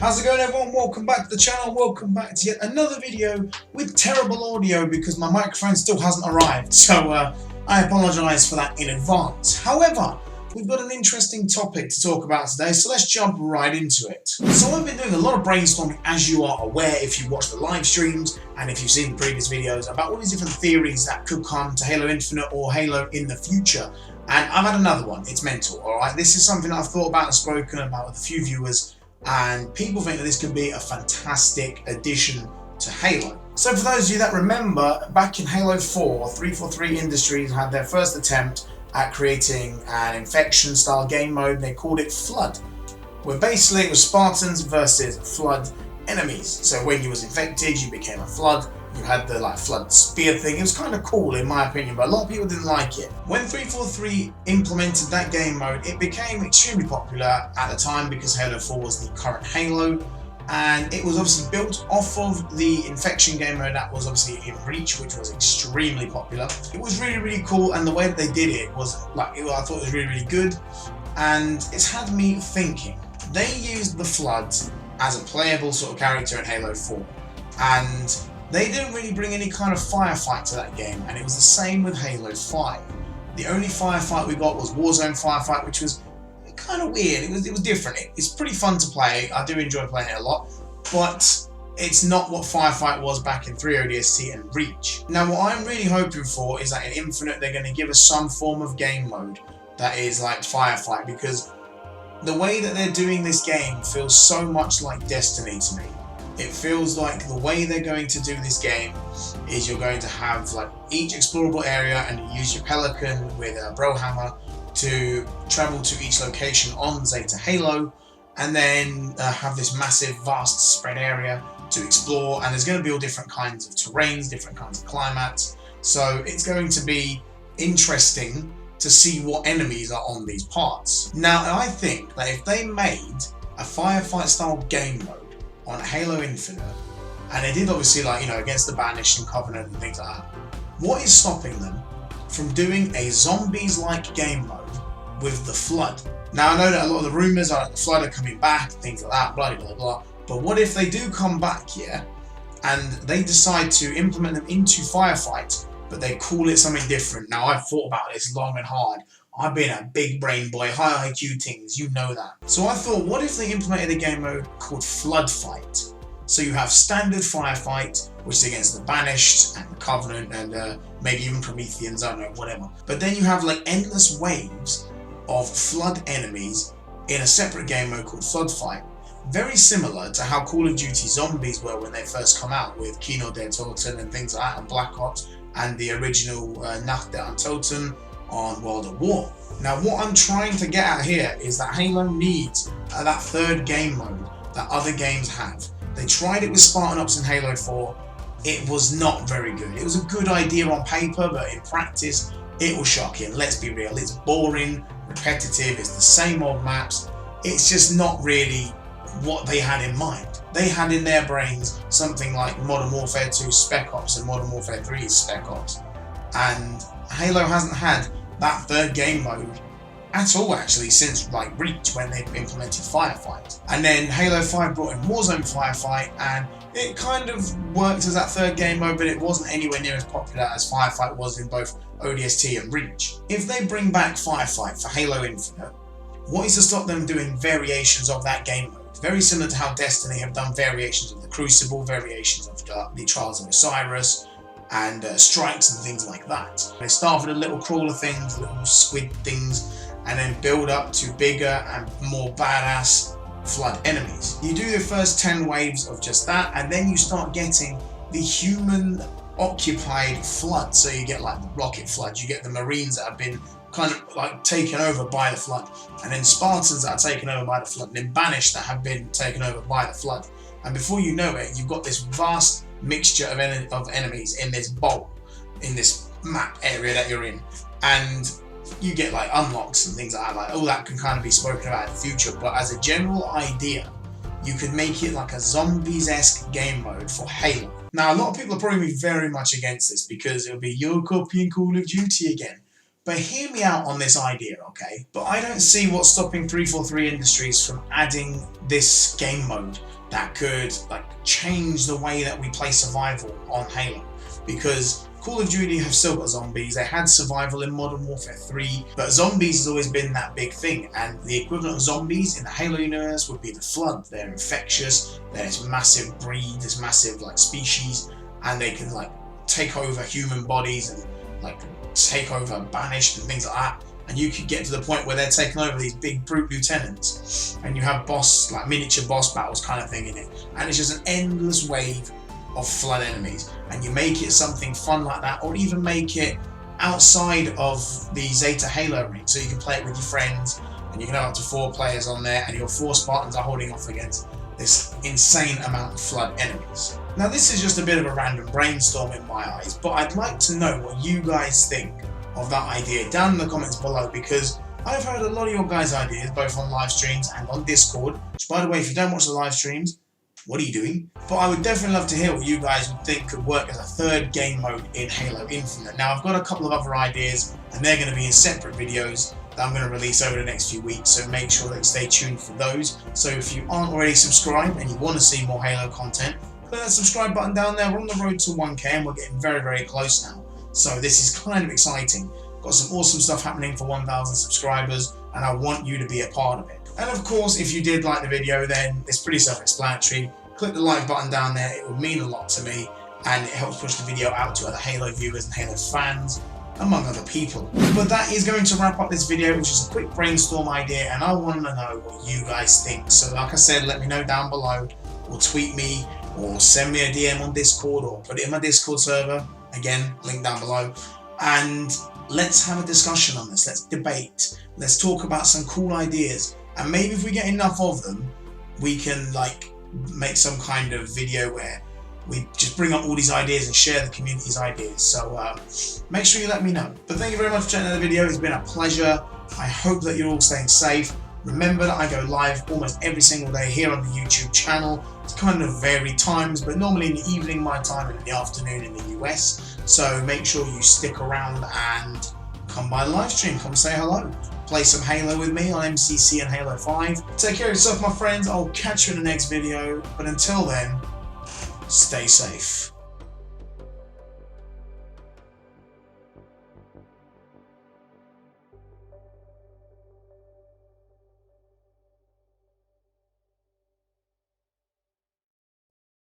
How's it going, everyone? Welcome back to the channel. Welcome back to yet another video with terrible audio because my microphone still hasn't arrived, so I apologise for that in advance. However, we've got an interesting topic to talk about today, so let's jump right into it. So I've been doing a lot of brainstorming, as you are aware if you watch the live streams and if you've seen previous videos, about all these different theories that could come to Halo Infinite or Halo in the future. And I've had another one. It's mental, alright? This is something that I've thought about and spoken about with a few viewers, and people think that this could be a fantastic addition to Halo. So for those of you that remember, back in Halo 4, 343 Industries had their first attempt at creating an infection style game mode, and they called it Flood, where basically it was Spartans versus Flood enemies. So when you was infected, you became a Flood. You had the Flood spear thing. It was kind of cool in my opinion, but a lot of people didn't like it. When 343 implemented that game mode, it became extremely popular at the time because Halo 4 was the current Halo, and it was obviously built off of the infection game mode that was obviously in Reach, which was extremely popular. It was really cool, and the way that they did it was I thought it was really good, and it's had me thinking. They used the Flood as a playable sort of character in Halo 4, and they didn't really bring any kind of firefight to that game, and it was the same with Halo 5. The only firefight we got was Warzone Firefight, which was kind of weird. It was different. It's pretty fun to play. I do enjoy playing it a lot, but it's not what Firefight was back in 3 ODST and Reach. Now what I'm really hoping for is that in Infinite they're going to give us some form of game mode that is like Firefight, because the way that they're doing this game feels so much like Destiny to me. It feels like the way they're going to do this game is you're going to have each explorable area, and you use your Pelican with a Brohammer to travel to each location on Zeta Halo, and then have this massive vast spread area to explore, and there's going to be all different kinds of terrains, different kinds of climates, so it's going to be interesting to see what enemies are on these parts. Now I think that if they made a firefight style game mode on Halo Infinite, and they did obviously against the Banished and Covenant and things like that, what is stopping them from doing a zombies-like game mode with the Flood? Now I know that a lot of the rumours are that the Flood are coming back, things like that, blah blah blah, but what if they do come back here and they decide to implement them into Firefight, but they call it something different? Now I've thought about this long and hard. I've been a big brain boy, high IQ things, you know that. So I thought, what if they implemented a game mode called FloodFight? So you have standard Firefight, which is against the Banished and the Covenant and maybe even Prometheans, I don't know, whatever. But then you have endless waves of Flood enemies in a separate game mode called FloodFight. Very similar to how Call of Duty Zombies were when they first come out with Kino der Toten and things like that, and Black Ops, and the original Nacht der Untoten on World at War. Now what I'm trying to get at here is that Halo needs that third game mode that other games have. They tried it with Spartan Ops in Halo 4. It was not very good. It was a good idea on paper, but in practice it was shocking. Let's be real, it's boring, repetitive, it's the same old maps. It's just not really what they had in mind. They had in their brains something like Modern Warfare 2 Spec Ops and Modern Warfare 3 Spec Ops, and Halo hasn't had that third game mode at all actually since Reach, when they implemented Firefight. And then Halo 5 brought in Warzone Firefight, and it kind of worked as that third game mode, but it wasn't anywhere near as popular as Firefight was in both ODST and Reach. If they bring back Firefight for Halo Infinite, what is to stop them doing variations of that game mode? Very similar to how Destiny have done variations of the Crucible, variations of the Trials of Osiris, and strikes and things like that. They start with the little crawler things, little squid things, and then build up to bigger and more badass Flood enemies. You do the first 10 waves of just that, and then you start getting the human occupied Flood. So you get the rocket Flood, you get the Marines that have been kind of taken over by the Flood, and then Spartans that are taken over by the Flood, and then Banished that have been taken over by the Flood. And before you know it, you've got this vast mixture of enemies in this bowl, in this map area that you're in, and you get unlocks and things like that. All that can kind of be spoken about in the future, but as a general idea, you could make it like a zombies-esque game mode for Halo. Now a lot of people are probably very much against this because it'll be you're copying Call of Duty again. But hear me out on this idea, okay? But I don't see what's stopping 343 Industries from adding this game mode that could like change the way that we play survival on Halo, because Call of Duty have still got zombies. They had survival in Modern Warfare 3, but zombies has always been that big thing, and the equivalent of zombies in the Halo universe would be the Flood. They're infectious, they're this massive breed, this massive like species, and they can like take over human bodies and like take over Banished and things like that. And you could get to the point where they're taking over these big brute lieutenants, and you have boss, like miniature boss battles kind of thing in it, and it's just an endless wave of Flood enemies. And you make it something fun like that, or even make it outside of the Zeta Halo ring, so you can play it with your friends, and you can have up to 4 players on there, and your 4 Spartans are holding off against this insane amount of Flood enemies. Now this is just a bit of a random brainstorm in my eyes, but I'd like to know what you guys think of that idea down in the comments below, because I've heard a lot of your guys' ideas both on live streams and on Discord, which by the way, if you don't watch the live streams, what are you doing? But I would definitely love to hear what you guys would think could work as a 3rd game mode in Halo Infinite. Now I've got a couple of other ideas, and they're going to be in separate videos that I'm going to release over the next few weeks, so make sure that you stay tuned for those. So if you aren't already subscribed and you want to see more Halo content, click that subscribe button down there. We're on the road to 1K and we're getting very, very close now. So this is kind of exciting. Got some awesome stuff happening for 1,000 subscribers, and I want you to be a part of it. And of course, if you did like the video, then it's pretty self-explanatory. Click the like button down there, it would mean a lot to me, and it helps push the video out to other Halo viewers and Halo fans, among other people. But that is going to wrap up this video, which is a quick brainstorm idea, and I want to know what you guys think. So like I said, let me know down below, or tweet me, or send me a DM on Discord, or put it in my Discord server. Again, link down below. And let's have a discussion on this. Let's debate. Let's talk about some cool ideas. And maybe if we get enough of them, we can like make some kind of video where we just bring up all these ideas and share the community's ideas. So make sure you let me know. But thank you very much for checking out the video. It's been a pleasure. I hope that you're all staying safe. Remember that I go live almost every single day here on the YouTube channel. It's kind of varied times, but normally in the evening my time and in the afternoon in the US. So make sure you stick around and come by the live stream, come say hello. Play some Halo with me on MCC and Halo 5. Take care of yourself, my friends. I'll catch you in the next video. But until then, stay safe.